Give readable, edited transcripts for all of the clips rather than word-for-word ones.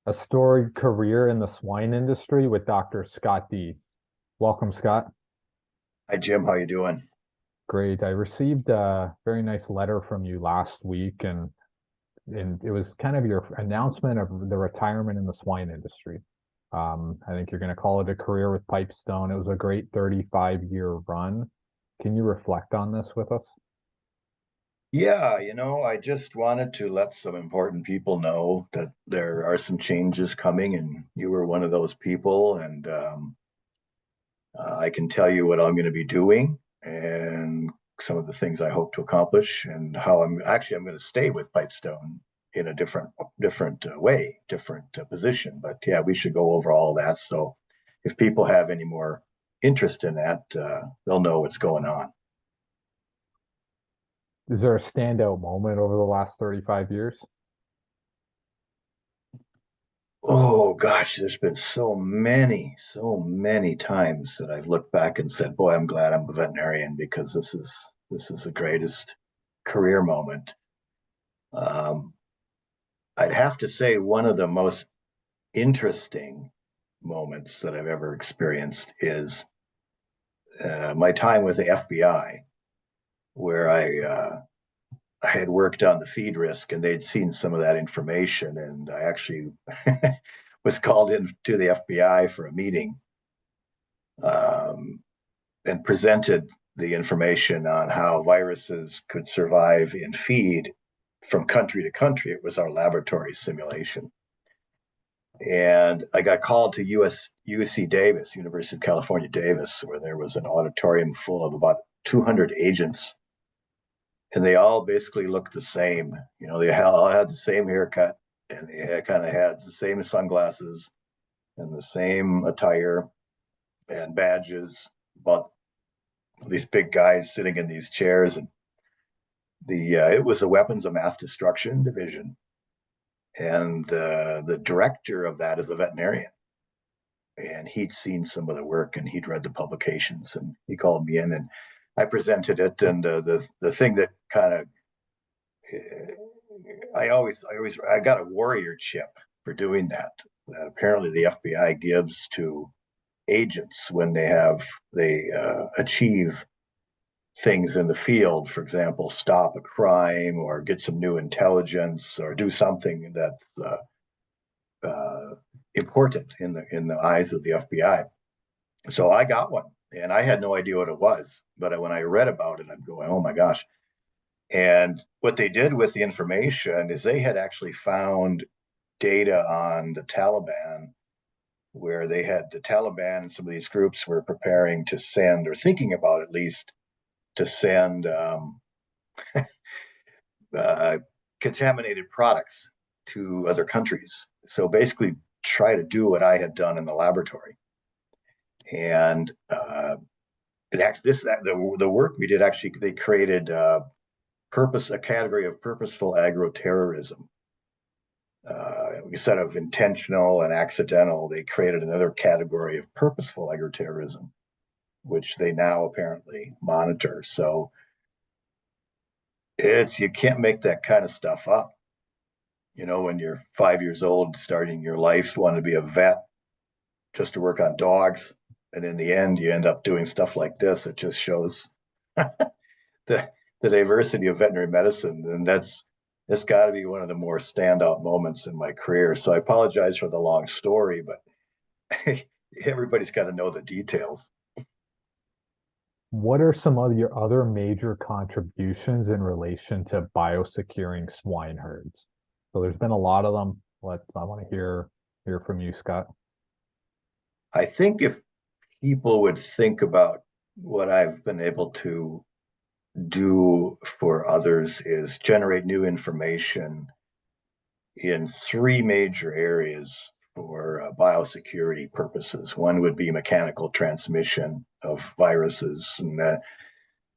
A storied career in the swine industry with Dr. Scott D. Welcome, Scott. Hi Jim, how you doing? Great. I received a very nice letter from you last week, and it was kind of your announcement of the retirement in the swine industry. I think you're going to call it a career with Pipestone. It was a great 35-year run. Can you reflect on this with us? Yeah, I just wanted to let some important people know that there are some changes coming, and you were one of those people. And I can tell you what I'm going to be doing and some of the things I hope to accomplish, and how I'm going to stay with Pipestone in a different way, different position. But yeah, we should go over all of that. So if people have any more interest in that, they'll know what's going on. Is there a standout moment over the last 35 years? Oh gosh, there's been so many times that I've looked back and said, "Boy, I'm glad I'm a veterinarian because this is the greatest career moment." Um, I'd have to say one of the most interesting moments that I've ever experienced is my time with the FBI, where I had worked on the feed risk, and they'd seen some of that information, and I actually was called in to the FBI for a meeting, um, and presented the information on how viruses could survive in feed from country to country. It was our laboratory simulation. And I got called to USC Davis, University of California, Davis, where there was an auditorium full of about 200 agents, and they all basically looked the same. They all had the same haircut, and they kind of had the same sunglasses and the same attire and badges, but these big guys sitting in these chairs. And it was the weapons of mass destruction division, and the director of that is a veterinarian, and he'd seen some of the work and he'd read the publications, and he called me in and I presented it. And the thing that kind of I got a warrior chip for doing that. That apparently the FBI gives to agents when they achieve things in the field. For example, stop a crime or get some new intelligence or do something that's important in the eyes of the FBI. So I got one, and I had no idea what it was. But when I read about it, I'm going, "Oh my gosh!" And what they did with the information is they had actually found data on the Taliban, where they had the Taliban and some of these groups were preparing to send, or thinking about at least, to send uh, contaminated products to other countries. So basically, try to do what I had done in the laboratory. And the work we did, actually, they created a category of purposeful agroterrorism. Instead of intentional and accidental, they created another category of purposeful agroterrorism, which they now apparently monitor. So you can't make that kind of stuff up. When you're 5 years old, starting your life, want to be a vet just to work on dogs, and in the end, you end up doing stuff like this. It just shows the the diversity of veterinary medicine, and that's got to be one of the more standout moments in my career. So I apologize for the long story, but everybody's got to know the details. What are some of your other major contributions in relation to biosecuring swine herds? So there's been a lot of them. I want to hear from you, Scott. I think if people would think about what I've been able to do for others is generate new information in three major areas for biosecurity purposes. One would be mechanical transmission of viruses. And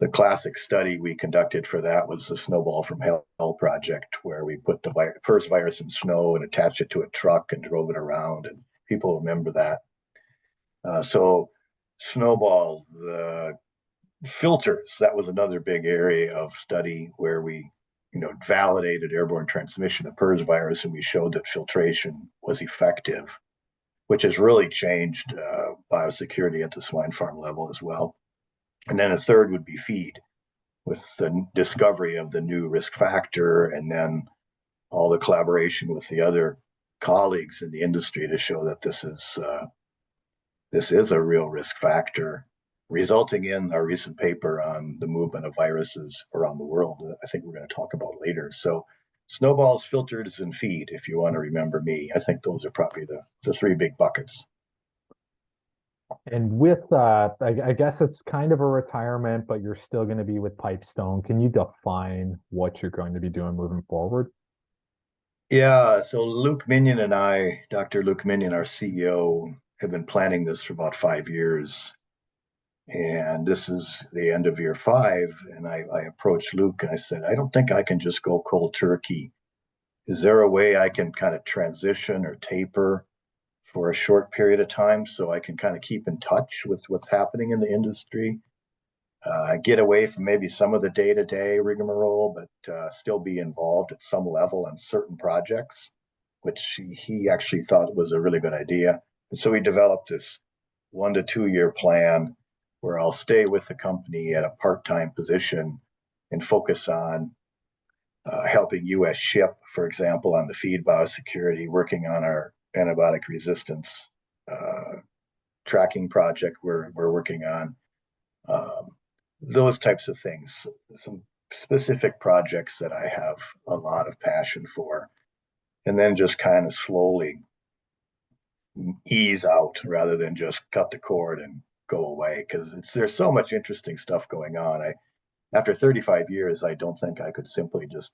the classic study we conducted for that was the Snowball from Hell project, where we put the first virus in snow and attached it to a truck and drove it around. And people remember that. So Snowball, the filters, that was another big area of study where we validated airborne transmission of PRRS virus, and we showed that filtration was effective, which has really changed biosecurity at the swine farm level as well. And then a third would be feed, with the discovery of the new risk factor, and then all the collaboration with the other colleagues in the industry to show that this is a real risk factor, resulting in our recent paper on the movement of viruses around the world that I think we're going to talk about later. So snowballs, filters, and feed, if you want to remember me. I think those are probably the three big buckets. And with, I guess it's kind of a retirement, but you're still going to be with Pipestone. Can you define what you're going to be doing moving forward? Yeah, so Luke Minion and I, Dr. Luke Minion, our CEO, have been planning this for about 5 years. And this is the end of year 5. And I approached Luke and I said, I don't think I can just go cold turkey. Is there a way I can kind of transition or taper for a short period of time so I can kind of keep in touch with what's happening in the industry? Get away from maybe some of the day-to-day rigmarole, but still be involved at some level in certain projects, which he actually thought was a really good idea. And so we developed this 1 to 2 year plan where I'll stay with the company at a part-time position and focus on helping US ship, for example, on the feed biosecurity, working on our antibiotic resistance tracking project we're working on. Those types of things, some specific projects that I have a lot of passion for, and then just kind of slowly ease out rather than just cut the cord and go away, because there's so much interesting stuff going on. After 35 years, I don't think I could simply just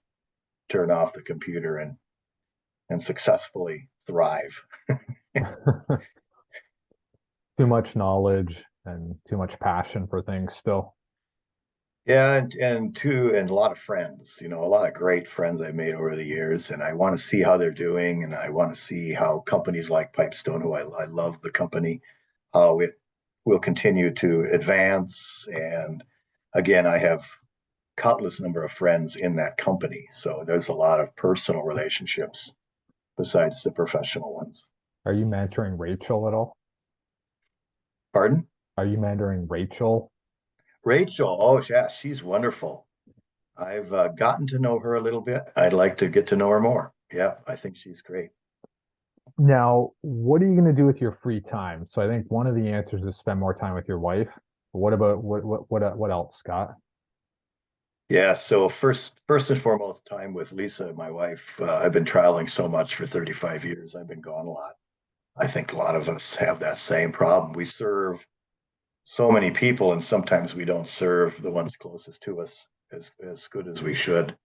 turn off the computer and successfully thrive. Too much knowledge and too much passion for things still. Yeah, and a lot of friends, a lot of great friends I made over the years, and I want to see how they're doing, and I want to see how companies like Pipestone, who I love the company, how it will continue to advance. And again, I have countless number of friends in that company, so there's a lot of personal relationships besides the professional ones. Are you mentoring Rachel at all? Pardon? Are you mentoring Rachel? Rachel, oh yeah, she's wonderful. I've gotten to know her a little bit. I'd like to get to know her more. Yeah, I think she's great. Now, what are you going to do with your free time? So I think one of the answers is spend more time with your wife. What about what else, Scott? Yeah, so first and foremost, time with Lisa, my wife. I've been traveling so much for 35 years. I've been gone a lot. I think a lot of us have that same problem. We serve so many people, and sometimes we don't serve the ones closest to us as good as we should,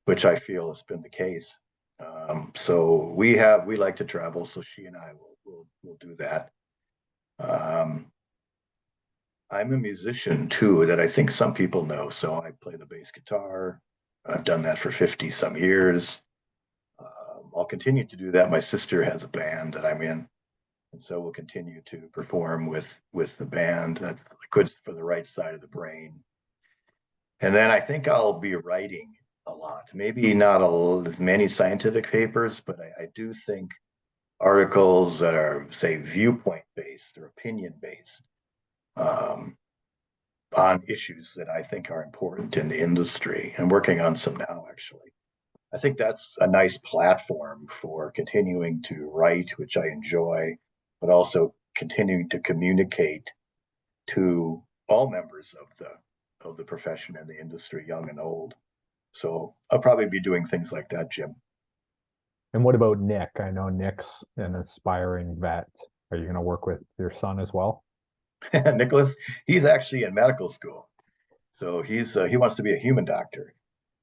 which I feel has been the case. So we like to travel, so she and I will do that. Um, I'm a musician too, that I think some people know. So I play the bass guitar. I've done that for 50 some years. I'll continue to do that. My sister has a band that I'm in, and so we'll continue to perform with the band. That's good for the right side of the brain. And then I think I'll be writing a lot. Maybe not as many scientific papers, but I do think articles that are, say, viewpoint based or opinion based, um, on issues that I think are important in the industry. I'm working on some now, actually. I think that's a nice platform for continuing to write, which I enjoy, but also continuing to communicate to all members of the profession and the industry, young and old. So I'll probably be doing things like that, Jim. And what about Nick? I know Nick's an aspiring vet. Are you going to work with your son as well? Nicholas, he's actually in medical school, so he wants to be a human doctor.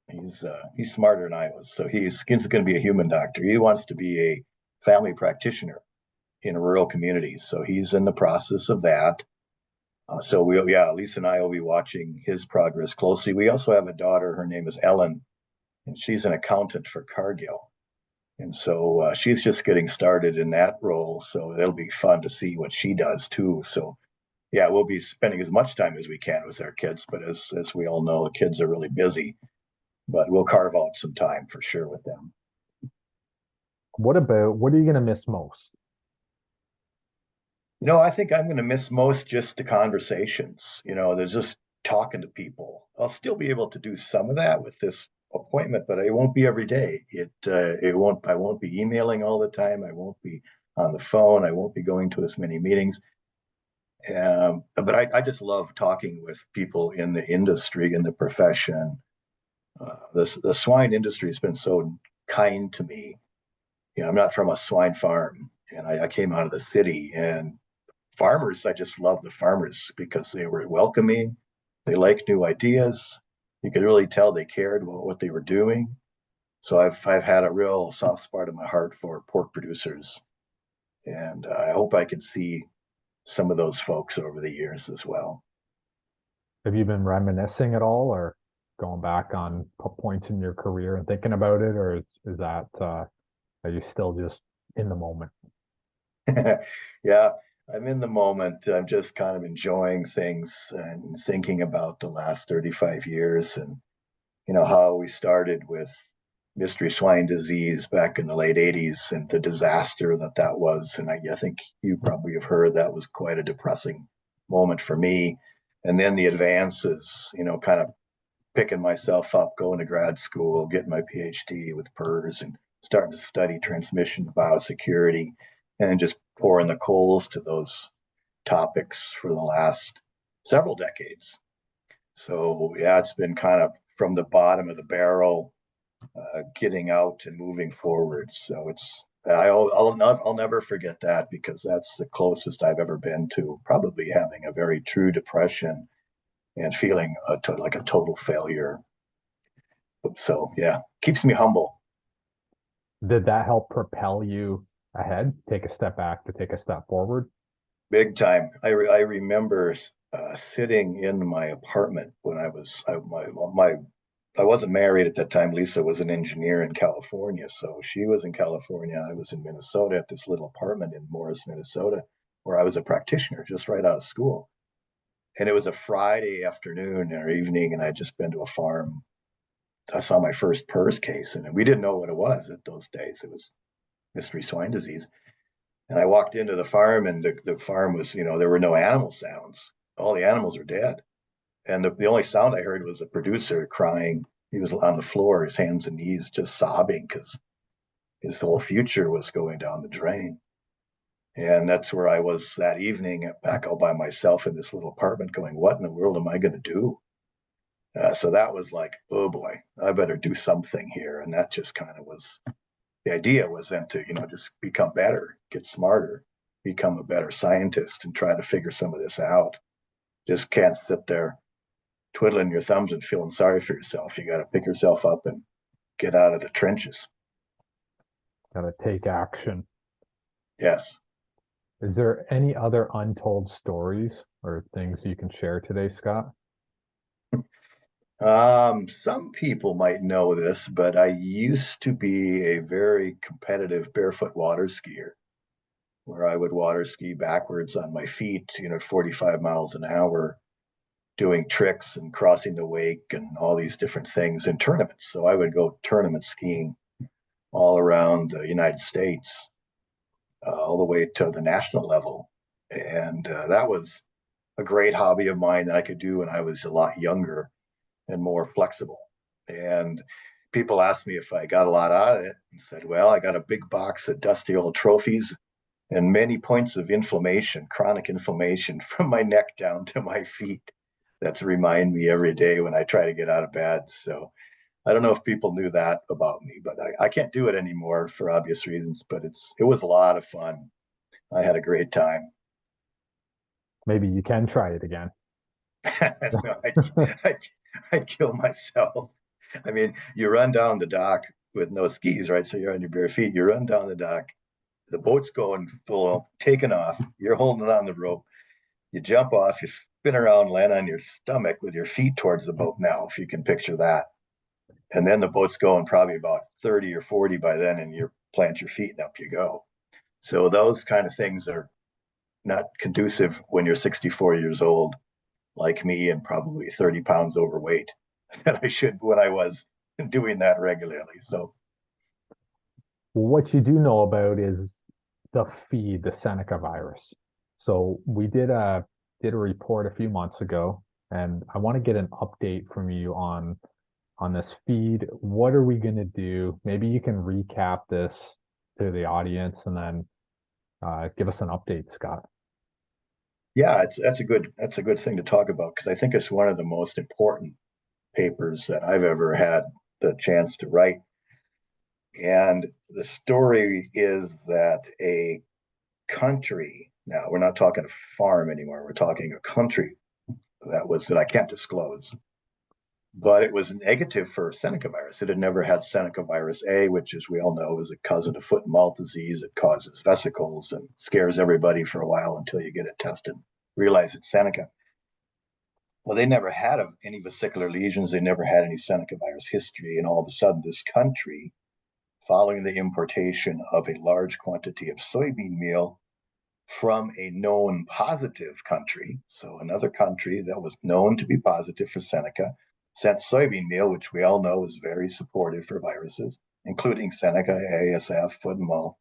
He's smarter than I was, so he's going to be a human doctor. He wants to be a family practitioner in rural communities, so he's in the process of that. So Lisa and I will be watching his progress closely. We also have a daughter. Her name is Ellen, and she's an accountant for Cargill. And so she's just getting started in that role. So it'll be fun to see what she does too. So yeah, we'll be spending as much time as we can with our kids. But as we all know, the kids are really busy. but we'll carve out some time for sure with them. What are you going to miss most? I think I'm going to miss most just the conversations. There's just talking to people. I'll still be able to do some of that with this appointment, but it won't be every day. It won't. I won't be emailing all the time. I won't be on the phone. I won't be going to as many meetings. But I just love talking with people in the industry, in the profession. The swine industry has been so kind to me. I'm not from a swine farm, and I came out of the city. And farmers, I just love the farmers because they were welcoming. They liked new ideas. You could really tell they cared about what they were doing. So I've had a real soft spot in my heart for pork producers, and I hope I can see some of those folks over the years as well. Have you been reminiscing at all, or going back on points in your career and thinking about it, or is that are you still just in the moment? Yeah, I'm in the moment. I'm just kind of enjoying things and thinking about the last 35 years and how we started with mystery swine disease back in the late 80s and the disaster that was. And I think you probably have heard that was quite a depressing moment for me. And then the advances, kind of picking myself up, going to grad school, getting my PhD with PERS and starting to study transmission biosecurity and just pouring the coals to those topics for the last several decades. So yeah, it's been kind of from the bottom of the barrel, getting out and moving forward. So I'll never forget that because that's the closest I've ever been to probably having a very true depression and feeling like a total failure. So yeah, keeps me humble. Did that help propel you ahead, take a step back to take a step forward? Big time. I remember sitting in my apartment when I wasn't married at that time. Lisa was an engineer in California, so she was in California. I was in Minnesota at this little apartment in Morris, Minnesota, where I was a practitioner just right out of school. And it was a Friday afternoon or evening, and I'd just been to a farm. I saw my first PERS case, and we didn't know what it was at those days. It was mystery swine disease. And I walked into the farm, and the farm was, there were no animal sounds. All the animals were dead. And the only sound I heard was the producer crying. He was on the floor, his hands and knees, just sobbing because his whole future was going down the drain. And that's where I was that evening, back all by myself in this little apartment, going, "What in the world am I going to do?" So that was like, oh boy, I better do something here. And that just kind of was the idea was then to, just become better, get smarter, become a better scientist and try to figure some of this out. Just can't sit there twiddling your thumbs and feeling sorry for yourself. You got to pick yourself up and get out of the trenches. Got to take action. Yes. Is there any other untold stories or things you can share today, Scott? Some people might know this, but I used to be a very competitive barefoot water skier where I would water ski backwards on my feet, 45 miles an hour, doing tricks and crossing the wake and all these different things in tournaments. So I would go tournament skiing all around the United States, all the way to the national level. And that was a great hobby of mine that I could do when I was a lot younger and more flexible. And people asked me if I got a lot out of it and said, well, I got a big box of dusty old trophies and many points of inflammation, chronic inflammation from my neck down to my feet that remind me every day when I try to get out of bed. So I don't know if people knew that about me, but I can't do it anymore for obvious reasons, but it was a lot of fun. I had a great time. Maybe you can try it again. No, I'd, I'd kill myself. I mean, you run down the dock with no skis, right? So you're on your bare feet. You run down the dock. The boat's going full, taking off. You're holding on the rope. You jump off. You spin around, land on your stomach with your feet towards the boat. Now, if you can picture that, and then the boat's going probably about 30 or 40 by then, and you plant your feet and up you go. So those kind of things are not conducive when you're 64 years old, like me, and probably 30 pounds overweight that I should when I was doing that regularly. So What you do know about is the feed, the Seneca virus. So we did a report a few months ago, and I want to get an update from you on this feed. What are we going to do? Maybe you can recap this to the audience and then give us an update, Scott. yeah, it's that's a good thing to talk about because I think it's one of the most important papers that I've ever had the chance to write. And the story is that a country, now we're not talking a farm anymore, we're talking a country that I can't disclose, but it was negative for Senecavirus. It had never had Senecavirus A, which, as we all know, is a cousin of foot and mouth disease. It causes vesicles and scares everybody for a while until you get it tested, realize it's Seneca. Well, they never had any vesicular lesions. They never had any Senecavirus history. And all of a sudden, this country, following the importation of a large quantity of soybean meal from a known positive country, so another country that was known to be positive for Seneca, sent soybean meal, which we all know is very supportive for viruses, including Seneca, ASF, foot and mouth.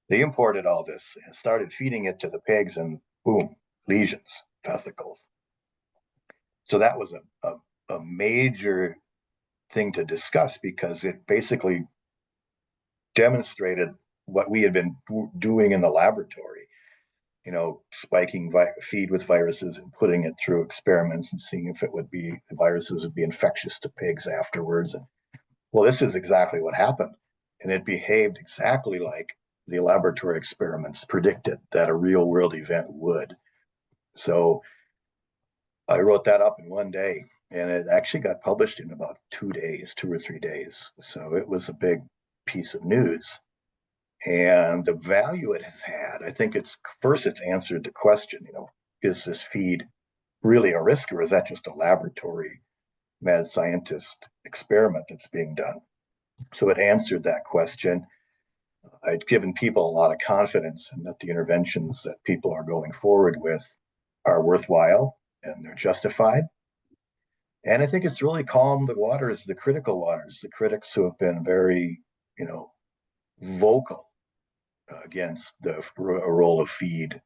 They imported all this and started feeding it to the pigs, and boom, lesions, vesicles. So that was a major thing to discuss because it basically demonstrated what we had been doing in the laboratory, spiking feed with viruses and putting it through experiments and seeing if the viruses would be infectious to pigs afterwards. And well, this is exactly what happened. And it behaved exactly like the laboratory experiments predicted that a real world event would. So I wrote that up in one day, and it actually got published in about 2 days, 2 or 3 days. So it was a big piece of news. And the value it has had, I think it's answered the question, is this feed really a risk, or is that just a laboratory mad scientist experiment that's being done? So it answered that question. I'd given people a lot of confidence in that the interventions that people are going forward with are worthwhile and they're justified. And I think it's really calmed the waters, the critical waters, the critics who have been very, vocal against the role of feed,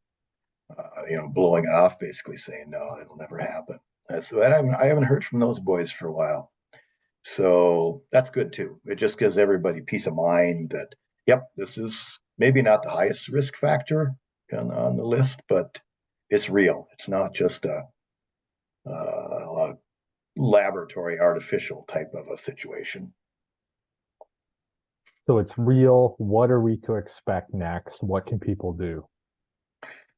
blowing off, basically saying, no, it'll never happen. I haven't heard from those boys for a while. So that's good too. It just gives everybody peace of mind that, yep, this is maybe not the highest risk factor on the list, but it's real. It's not just a laboratory artificial type of a situation. So it's real. What are we to expect next? What can people do?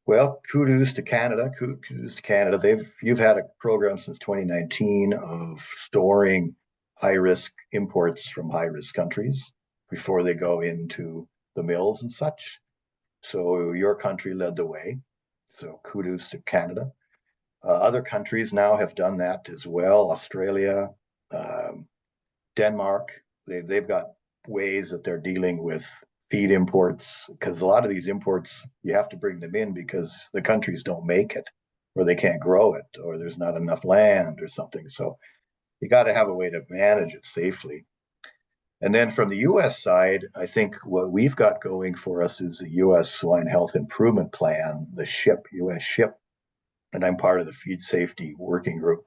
Well, kudos to Canada. Kudos to Canada. You've had a program since 2019 of storing high risk imports from high risk countries before they go into the mills and such. So your country led the way. So kudos to Canada. Other countries now have done that as well. Australia, um, Denmark, they've got ways that they're dealing with feed imports because a lot of these imports you have to bring them in because the countries don't make it or they can't grow it or there's not enough land or something. So you got to have a way to manage it safely. And then from the US side, I think what we've got going for us is the US Swine Health Improvement Plan, the SHIP, US SHIP. And I'm part of the Feed Safety Working Group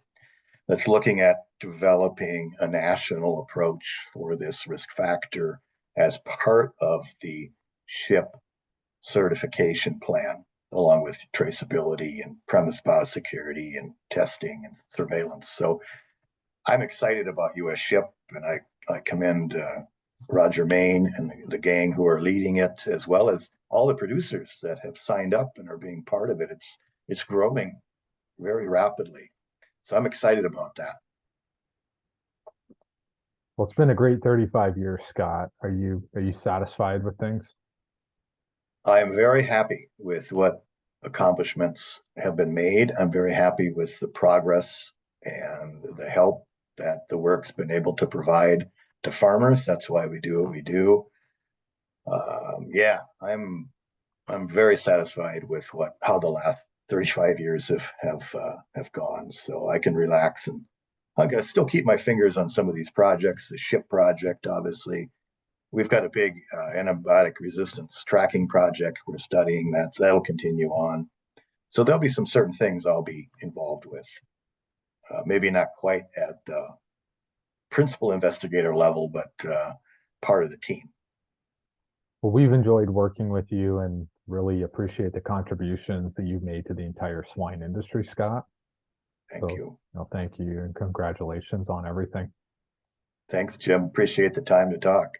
that's looking at developing a national approach for this risk factor as part of the SHIP certification plan, along with traceability and premise biosecurity and testing and surveillance. So I'm excited about US SHIP, and I commend Roger Main and the gang who are leading it, as well as all the producers that have signed up and are being part of it. It's growing very rapidly. So I'm excited about that. Well, it's been a great 35 years, Scott. Are you satisfied with things? I am very happy with what accomplishments have been made. I'm very happy with the progress and the help that the work's been able to provide to farmers. That's why we do what we do. Yeah, I'm very satisfied with how the last 35 years have gone. So I can relax and I'm gonna still keep my fingers on some of these projects. The ship project, obviously. We've got a big antibiotic resistance tracking project. We're studying that, so that'll continue on. So there'll be some certain things I'll be involved with. Maybe not quite at the principal investigator level, but part of the team. Well, we've enjoyed working with you and really appreciate the contributions that you've made to the entire swine industry, Scott. Thank So, you. thank you and congratulations on everything. Thanks, Jim. Appreciate the time to talk.